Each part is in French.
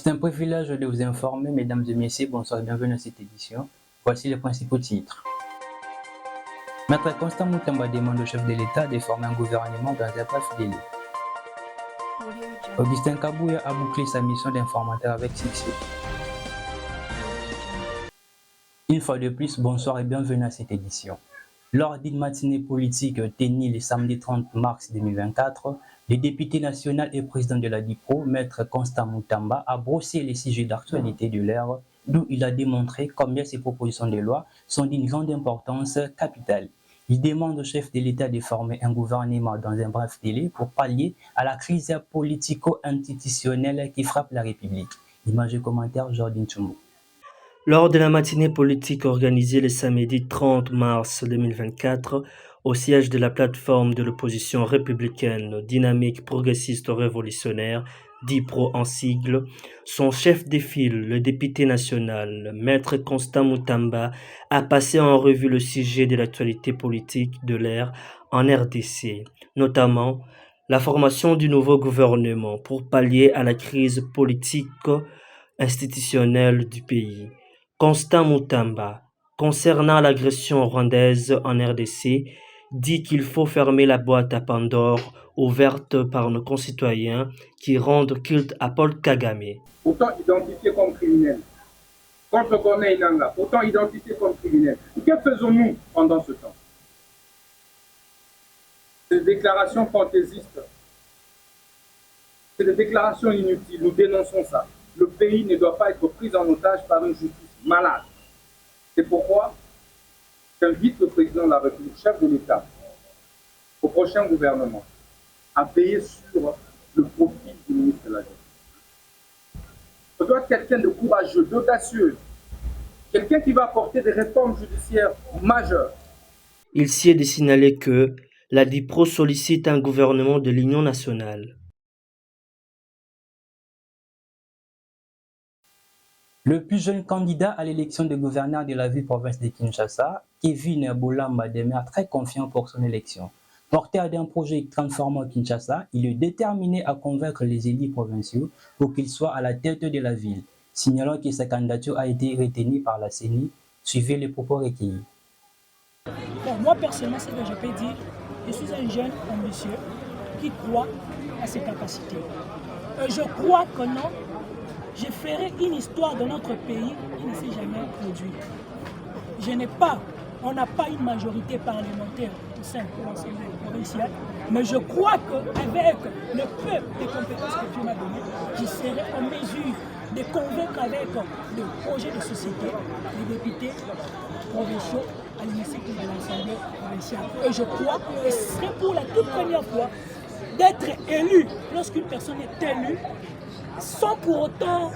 C'est un privilège de vous informer, mesdames et messieurs, bonsoir et bienvenue à cette édition. Voici les principaux titres. Maître Constant Moutamba demande au chef de l'État de former un gouvernement dans un bref délai. Augustin Kabouya a bouclé sa mission d'informateur avec succès. Une fois de plus, bonsoir et bienvenue à cette édition. Lors d'une matinée politique tenue le samedi 30 mars 2024, le député national et président de la DIPRO, Maître Constant Moutamba, a brossé les sujets d'actualité de l'ère, d'où il a démontré combien ces propositions de loi sont d'une grande importance capitale. Il demande au chef de l'État de former un gouvernement dans un bref délai pour pallier à la crise politico-institutionnelle qui frappe la République. Image et commentaire, Jordan Tchumbo. Lors de la matinée politique organisée le samedi 30 mars 2024 au siège de la plateforme de l'opposition républicaine dynamique progressiste révolutionnaire, DIPRO en sigle, son chef de file, le député national, Maître Constant Moutamba, a passé en revue le sujet de l'actualité politique de l'ère en RDC, notamment la formation du nouveau gouvernement pour pallier à la crise politique-institutionnelle du pays. Constant Moutamba, concernant l'agression rwandaise en RDC, dit qu'il faut fermer la boîte à Pandore ouverte par nos concitoyens qui rendent culte à Paul Kagame. Pourtant identifié comme criminel. Contre Corneille Nangaa, pourtant identifié comme criminel. Que faisons-nous pendant ce temps? Ces déclarations fantaisistes, c'est des déclarations inutiles, nous dénonçons ça. Le pays ne doit pas être pris en otage par une justice malade. C'est pourquoi j'invite le président de la République, chef de l'État, au prochain gouvernement, à veiller sur le profil du ministre de la Justice. Ce doit être quelqu'un de courageux, d'audacieux, quelqu'un qui va apporter des réformes judiciaires majeures. Il s'y est de signaler que la DIPRO sollicite un gouvernement de l'Union nationale. Le plus jeune candidat à l'élection de gouverneur de la ville-province de Kinshasa, Kevin Bolamba, demeure très confiant pour son élection. Porteur d'un projet transformant Kinshasa, il est déterminé à convaincre les élus provinciaux pour qu'il soit à la tête de la ville. Signalons que sa candidature a été retenue par la CENI. Suivez les propos recueillis. Bon, moi personnellement, ce que je peux dire, je suis un jeune ambitieux qui croit à ses capacités. Je crois que non, je ferai une histoire de notre pays qui ne s'est jamais produite. On n'a pas une majorité parlementaire au sein de l'Assemblée provinciale, mais je crois qu'avec le peu de compétences que Dieu m'a donné, je serai en mesure de convaincre avec le projet de société les députés provinciaux à l'hémicycle de l'Assemblée provinciale. Et je crois que ce serait pour la toute première fois d'être élu. Lorsqu'une personne est élue, sans pour autant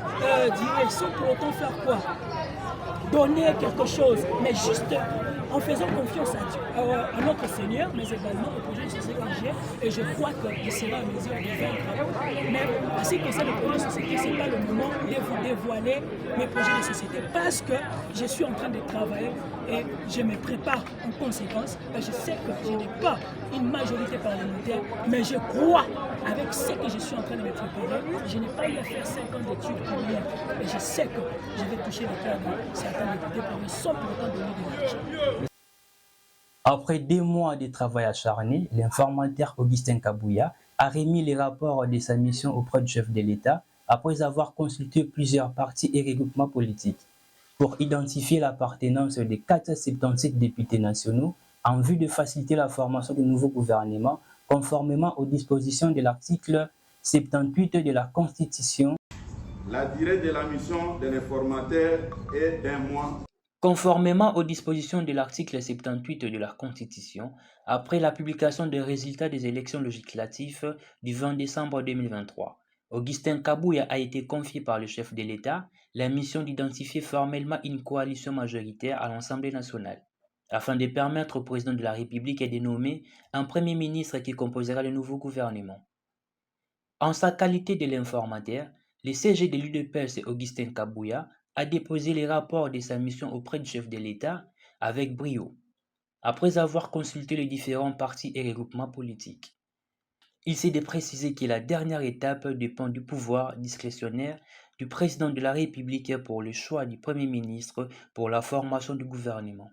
faire quoi? Donner quelque chose, mais juste en faisant confiance à notre Seigneur, mais également au projet de société que j'ai, et je crois qu'il sera en mesure de vaincre. Mais en ce qui concerne le projet de société, ce n'est pas le moment de vous dévoiler mes projets de société parce que je suis en train de travailler et je me prépare en conséquence. Je sais que je n'ai pas une majorité parlementaire, mais je crois avec ce que je suis en train de me préparer. Je n'ai pas eu à faire 5 ans d'études pour rien, et je sais que je vais toucher le cœur de certains députés pour sans pour autant donner de l'argent. Après 2 mois de travail acharné, l'informateur Augustin Kabouya a remis les rapports de sa mission auprès du chef de l'État après avoir consulté plusieurs partis et regroupements politiques pour identifier l'appartenance des 477 députés nationaux en vue de faciliter la formation du nouveau gouvernement conformément aux dispositions de l'article 78 de la Constitution. La durée de la mission de l'informateur est d'1 mois. Conformément aux dispositions de l'article 78 de la Constitution, après la publication des résultats des élections législatives du 20 décembre 2023, Augustin Kabouya a été confié par le chef de l'État la mission d'identifier formellement une coalition majoritaire à l'Assemblée nationale, afin de permettre au président de la République de nommer un Premier ministre qui composera le nouveau gouvernement. En sa qualité de l'informateur, le CG de l'UDPS Augustin Kabouya a déposé les rapports de sa mission auprès du chef de l'État avec brio, après avoir consulté les différents partis et regroupements politiques. Il s'est de préciser que la dernière étape dépend du pouvoir discrétionnaire du président de la République pour le choix du Premier ministre pour la formation du gouvernement.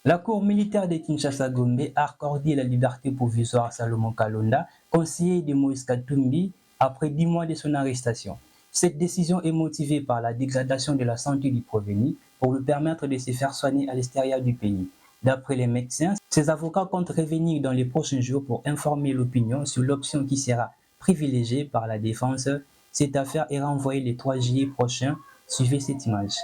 La Cour militaire de Kinshasa-Gombe a accordé la liberté provisoire à Salomon Kalonda, conseiller de Moïse Katumbi, après 10 mois de son arrestation. Cette décision est motivée par la dégradation de la santé du prévenu pour lui permettre de se faire soigner à l'extérieur du pays. D'après les médecins, ses avocats comptent revenir dans les prochains jours pour informer l'opinion sur l'option qui sera privilégiée par la défense. Cette affaire est renvoyée le 3 juillet prochain. Suivez cette image.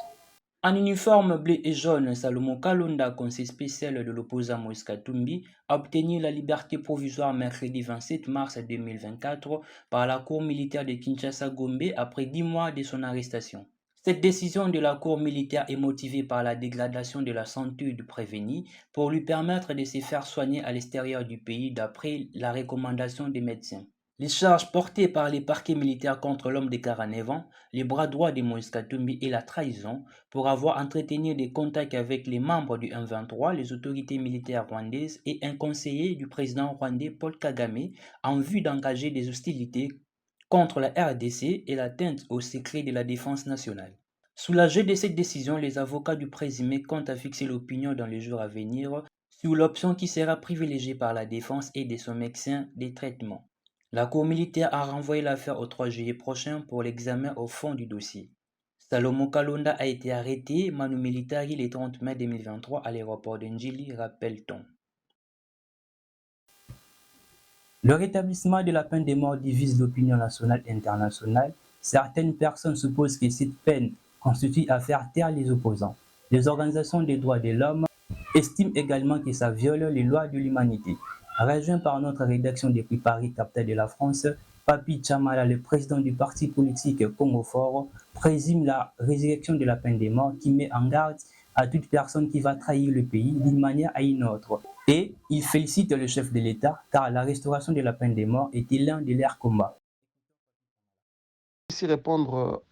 En uniforme bleu et jaune, Salomon Kalonda, conseiller spécial de l'opposant Moïse Katumbi, a obtenu la liberté provisoire mercredi 27 mars 2024 par la Cour militaire de Kinshasa-Gombe après 10 mois de son arrestation. Cette décision de la Cour militaire est motivée par la dégradation de la santé du prévenu pour lui permettre de se faire soigner à l'extérieur du pays d'après la recommandation des médecins. Les charges portées par les parquets militaires contre l'homme de 49 ans, les bras droits de Moïse Katumbi et la trahison pour avoir entretenu des contacts avec les membres du M23, les autorités militaires rwandaises et un conseiller du président rwandais Paul Kagame en vue d'engager des hostilités contre la RDC et l'atteinte au secret de la défense nationale. Soulagés de cette décision, les avocats du présumé comptent à fixer l'opinion dans les jours à venir sur l'option qui sera privilégiée par la défense et de son médecin des traitements. La Cour militaire a renvoyé l'affaire au 3 juillet prochain pour l'examen au fond du dossier. Salomon Kalonda a été arrêté manu militari le 30 mai 2023 à l'aéroport d'Ndjili, rappelle-t-on. Le rétablissement de la peine de mort divise l'opinion nationale et internationale. Certaines personnes supposent que cette peine constitue à faire taire les opposants. Les organisations des droits de l'homme estiment également que ça viole les lois de l'humanité. Rejoint par notre rédaction depuis Paris, capitale de la France, Papi Tchamala, le président du parti politique Congo Fort, présume la résurrection de la peine de mort qui met en garde à toute personne qui va trahir le pays d'une manière à une autre. Et il félicite le chef de l'État car la restauration de la peine de mort était l'un de leurs combats. Ici répondre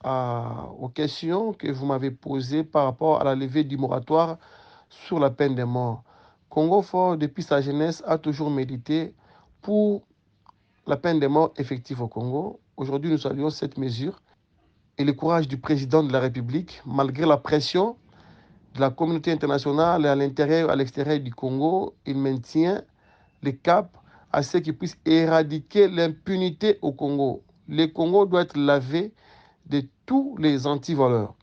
aux questions que vous m'avez posées par rapport à la levée du moratoire sur la peine de mort. Congo Fort, depuis sa jeunesse, a toujours milité pour la peine de mort effective au Congo. Aujourd'hui, nous saluons cette mesure et le courage du président de la République, malgré la pression de la communauté internationale à l'intérieur et à l'extérieur du Congo. Il maintient le cap à ce qu'il puisse éradiquer l'impunité au Congo. Le Congo doit être lavé de tous les antivoleurs.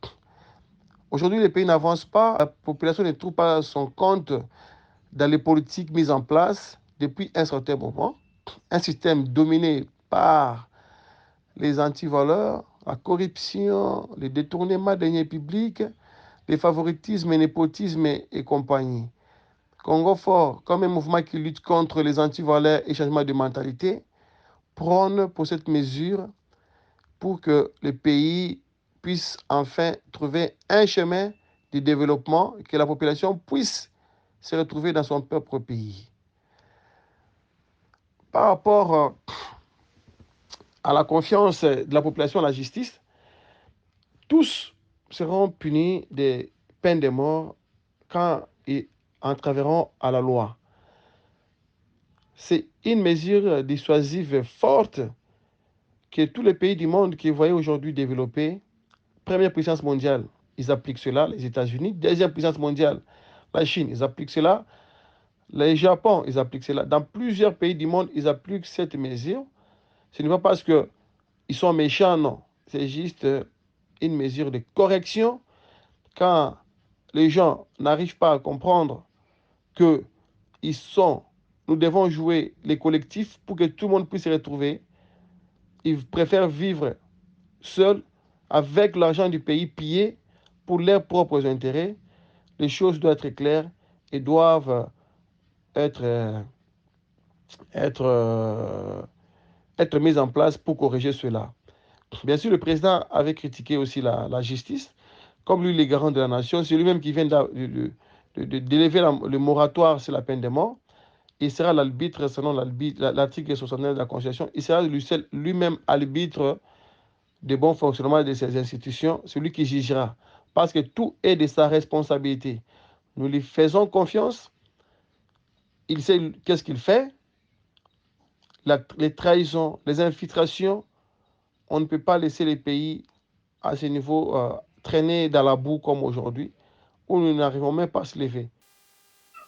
Aujourd'hui, le pays n'avance pas, la population ne trouve pas son compte dans les politiques mises en place depuis un certain moment. Un système dominé par les antivoleurs, la corruption, les détournements de deniers publics, les favoritismes, les népotismes et compagnie. Congo Fort, comme un mouvement qui lutte contre les antivoleurs et changement de mentalité, prône pour cette mesure pour que le pays puisse enfin trouver un chemin de développement et que la population puisse se retrouver dans son propre pays. Par rapport à la confiance de la population à la justice, tous seront punis des peines de mort quand ils entreront à la loi. C'est une mesure dissuasive forte que tous les pays du monde qui voyaient aujourd'hui développer, première puissance mondiale, ils appliquent cela, les États-Unis, deuxième puissance mondiale, la Chine, ils appliquent cela, le Japon, ils appliquent cela. Dans plusieurs pays du monde, ils appliquent cette mesure. Ce n'est pas parce qu'ils sont méchants, non. C'est juste une mesure de correction. Quand les gens n'arrivent pas à comprendre que nous devons jouer les collectifs pour que tout le monde puisse se retrouver, ils préfèrent vivre seuls avec l'argent du pays pillé pour leurs propres intérêts. Les choses doivent être claires et doivent être mises en place pour corriger cela. Bien sûr, le président avait critiqué aussi la justice. Comme lui, les garants de la nation, c'est lui-même qui vient d'élever le moratoire sur la peine de mort. Il sera l'arbitre, selon l'article 69 de la Constitution, il sera lui-même arbitre de bon fonctionnement de ces institutions, celui qui jugera. Parce que tout est de sa responsabilité. Nous lui faisons confiance. Il sait qu'est-ce qu'il fait. les trahisons, les infiltrations, on ne peut pas laisser les pays à ce niveau traîner dans la boue comme aujourd'hui, où nous n'arrivons même pas à se lever.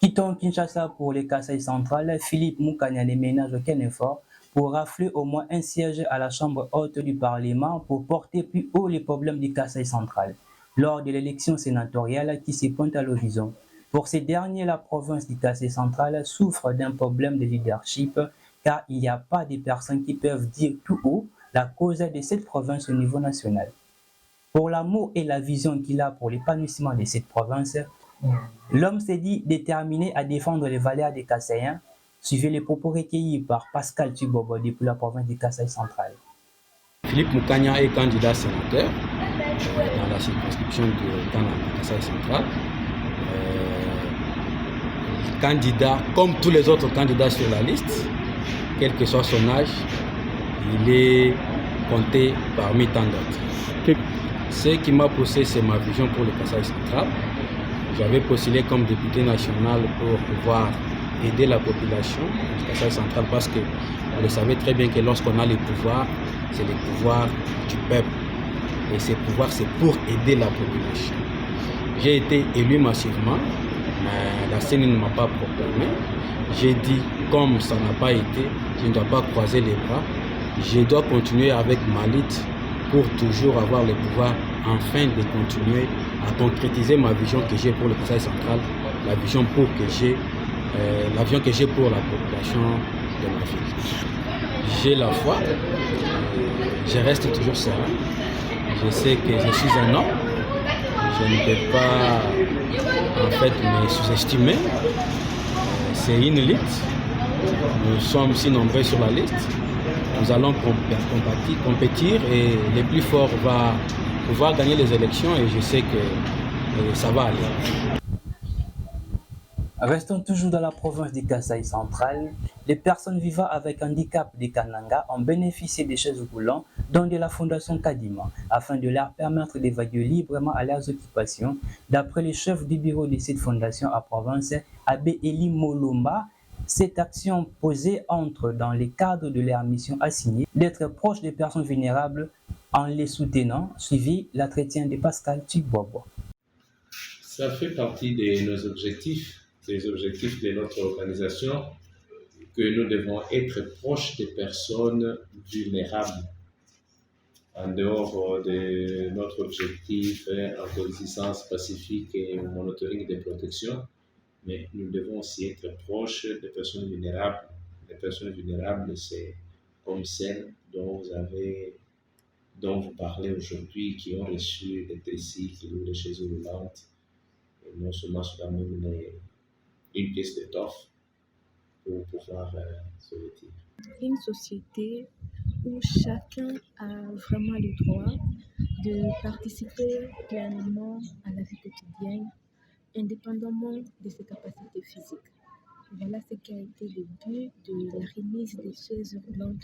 Quittons Kinshasa pour les Kasaï centrales, Philippe Mukanya ne ménage aucun effort pour rafler au moins un siège à la Chambre haute du Parlement pour porter plus haut les problèmes du Kasaï central, lors de l'élection sénatoriale qui se pointe à l'horizon. Pour ces derniers, la province du Kasaï central souffre d'un problème de leadership car il n'y a pas de personnes qui peuvent dire tout haut la cause de cette province au niveau national. Pour l'amour et la vision qu'il a pour l'épanouissement de cette province, l'homme s'est dit déterminé à défendre les valeurs des Kassaïens. Suivez les propos recueillis par Pascal Tubobo depuis la province du Kasaï central. Philippe Mukanya est candidat sénateur dans la circonscription de Kasaï central. Candidat comme tous les autres candidats sur la liste, quel que soit son âge, il est compté parmi tant d'autres. Ce qui m'a poussé, c'est ma vision pour le Kasaï central. J'avais postulé comme député national pour pouvoir aider la population du Kasaï central parce que vous le savez très bien que lorsqu'on a les pouvoirs, c'est les pouvoirs du peuple. Et ces pouvoirs, c'est pour aider la population. J'ai été élu massivement, mais la CENI ne m'a pas proclamé. J'ai dit, comme ça n'a pas été, je ne dois pas croiser les bras. Je dois continuer avec ma lutte pour toujours avoir le pouvoir, afin de continuer à concrétiser ma vision que j'ai pour le Kasaï central, la vision que j'ai pour la population de ma ville. J'ai la foi, je reste toujours serein. Je sais que je suis un homme, je ne peux pas en fait me sous-estimer. C'est une lutte, nous sommes si nombreux sur la liste. Nous allons compétir et le plus fort va pouvoir gagner les élections et je sais que ça va aller. Restons toujours dans la province du Kasaï central. Les personnes vivant avec handicap des Kananga ont bénéficié des chaises roulantes dont de la fondation Kadima afin de leur permettre d'évacuer librement à leurs occupations. D'après le chef du bureau de cette fondation à province, Abbé Eli Molomba, cette action posée entre dans le cadre de leur mission assignée d'être proche des personnes vulnérables en les soutenant, suivi l'entretien de Pascal Tubobo. Ça fait partie de nos objectifs, des objectifs de notre organisation, que nous devons être proches des personnes vulnérables. En dehors de notre objectif en coexistence pacifique et monitoring de protection, mais nous devons aussi être proches des personnes vulnérables. Les personnes vulnérables, c'est comme celles dont vous parlez aujourd'hui, qui ont reçu des tricycles ou des chaises roulantes, et non seulement cela, même une pièce d'étoffe pour pouvoir se vêtir. Une société où chacun a vraiment le droit de participer pleinement à la vie quotidienne, indépendamment de ses capacités physiques. Voilà ce qui a été le but de la remise des chaises roulantes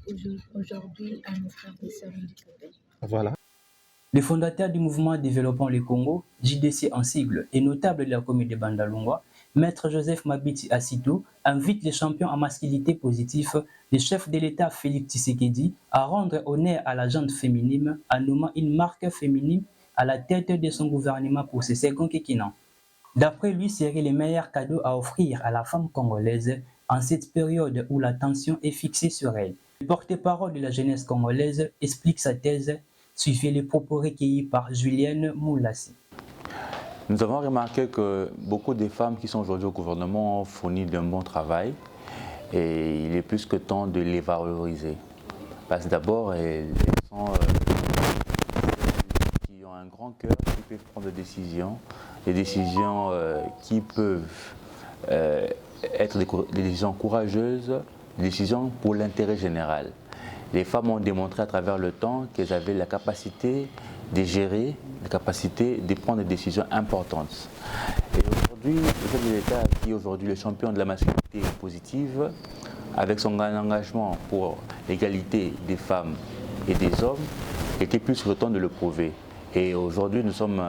aujourd'hui à nos frères et sœurs handicapés. Voilà. Le fondateur du mouvement Développons le Congo, JDC en sigle, et notable de la commune de Bandalungwa, Maître Joseph Mabiti Asito, invite les champions en masculinité positive, le chef de l'État Félix Tshisekedi, à rendre honneur à la gente féminine en nommant une marque féminine à la tête de son gouvernement pour ce second quinquennat. D'après lui, serait le meilleur cadeau à offrir à la femme congolaise en cette période où l'attention est fixée sur elle. Le porte-parole de la jeunesse congolaise explique sa thèse. Suivez les propos recueillis par Julienne Moulassi. Nous avons remarqué que beaucoup de femmes qui sont aujourd'hui au gouvernement ont fourni d'un bon travail et il est plus que temps de les valoriser. Parce que d'abord, elles sont qui ont un grand cœur, qui peuvent prendre des décisions qui peuvent être des décisions courageuses, des décisions pour l'intérêt général. Les femmes ont démontré à travers le temps qu'elles avaient la capacité de gérer, la capacité de prendre des décisions importantes. Et aujourd'hui, le chef de l'État, qui est aujourd'hui le champion de la masculinité positive, avec son engagement pour l'égalité des femmes et des hommes, était plus sur le temps de le prouver. Et aujourd'hui, nous sommes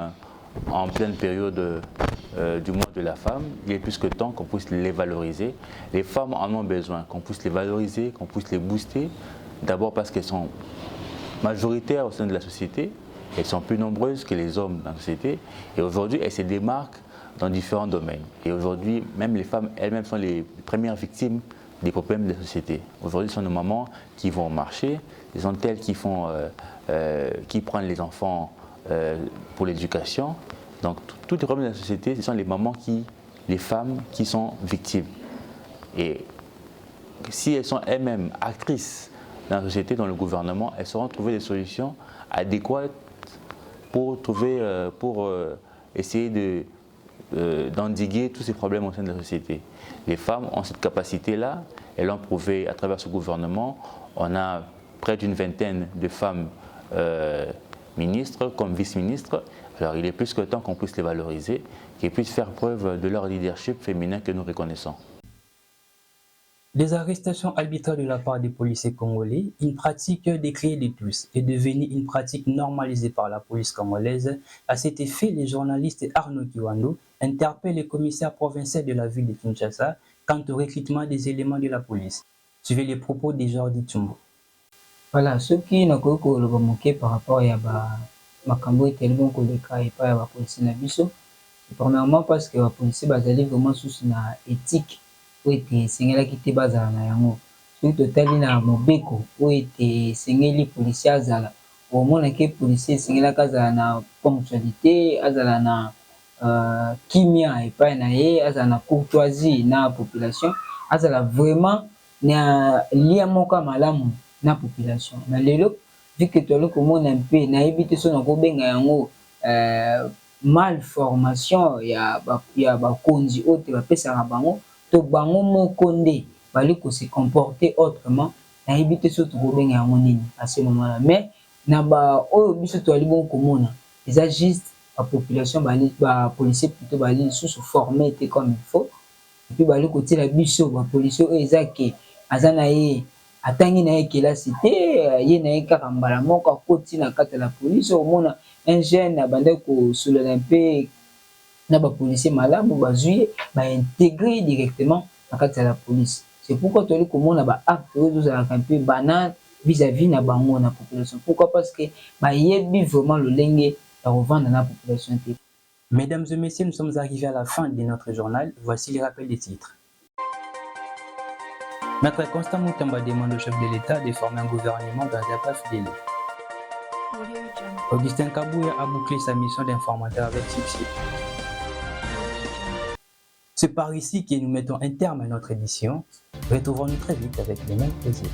en pleine période du monde de la femme, il est plus que temps qu'on puisse les valoriser. Les femmes en ont besoin, qu'on puisse les valoriser, qu'on puisse les booster. D'abord parce qu'elles sont majoritaires au sein de la société, elles sont plus nombreuses que les hommes dans la société. Et aujourd'hui, elles se démarquent dans différents domaines. Et aujourd'hui, même les femmes elles-mêmes sont les premières victimes des problèmes de la société. Aujourd'hui, ce sont nos mamans qui vont au marché, ce sont elles qui prennent les enfants pour l'éducation. Donc, tous les problèmes de la société, ce sont les femmes qui sont victimes. Et si elles sont elles-mêmes actrices dans la société, dans le gouvernement, elles sauront trouver des solutions adéquates pour essayer d'endiguer tous ces problèmes au sein de la société. Les femmes ont cette capacité-là, elles l'ont prouvé à travers ce gouvernement. On a près d'une vingtaine de femmes ministres comme vice-ministres. Alors il est plus que temps qu'on puisse les valoriser, qu'ils puissent faire preuve de leur leadership féminin que nous reconnaissons. Les arrestations arbitraires de la part des policiers congolais, une pratique décriée de tous, est devenue une pratique normalisée par la police congolaise. À cet effet, le journaliste Arnaud Kiwando interpelle le commissaire provincial de la ville de Kinshasa quant au recrutement des éléments de la police. Suivez les propos de Jordi Tsumbo. Voilà, ce qui n'a pas manqué par rapport à makambo etelemi koleka epai ya bapolisi na biso, premièrement parce que bapolisi bazali vraiment susu na éthique oyo ete esengelaki te bazala na yango. Soki totali na mobeko oyo ete esengeli polisi azala, omonaki polisi esengelaki azala na ponctualité, azala na kimia epai na ye, azala na courtoisie na population, azala vraiment na lia moko ya malamu na population. Na lelo vu que tu as komona mpe nayebi te so nakobenga yango malformation ya bakonzi oyo te bapesaka bango to bango moko nde bali kose comporter autrement, nayebi te so tokobenga yango nini à ce moment-là. Mais na oyo biso toali bon komona eza juste population bapolicier plutôt bali lisusu formé te comme il faut, et puis bali kotiela biso bapolicier oyo eza ke aza na ye atangi na ye kelasi te, ye na ye kaka mbala moko akoti na kati ya la police. Omona un jeune abandaki kosolana mpe na bapolicier malamu bazwi baintégrer directement na kati ya la police. C'est pourquoi toali komona baacte oyo tozalaka mpe banal vis-à-vis na bango na population. Pourquoi? Parce que bayebi vraiment lolenge ya kovanda na population te. Mesdames et messieurs, nous sommes arrivés à la fin de notre journal. Voici les rappels des titres. Maître Constant Moutamba demande au chef de l'État de former un gouvernement dans un pas fidèle. Augustin Kabouya a bouclé sa mission d'informateur avec succès. C'est par ici que nous mettons un terme à notre édition. Retrouvons-nous très vite avec le même plaisir.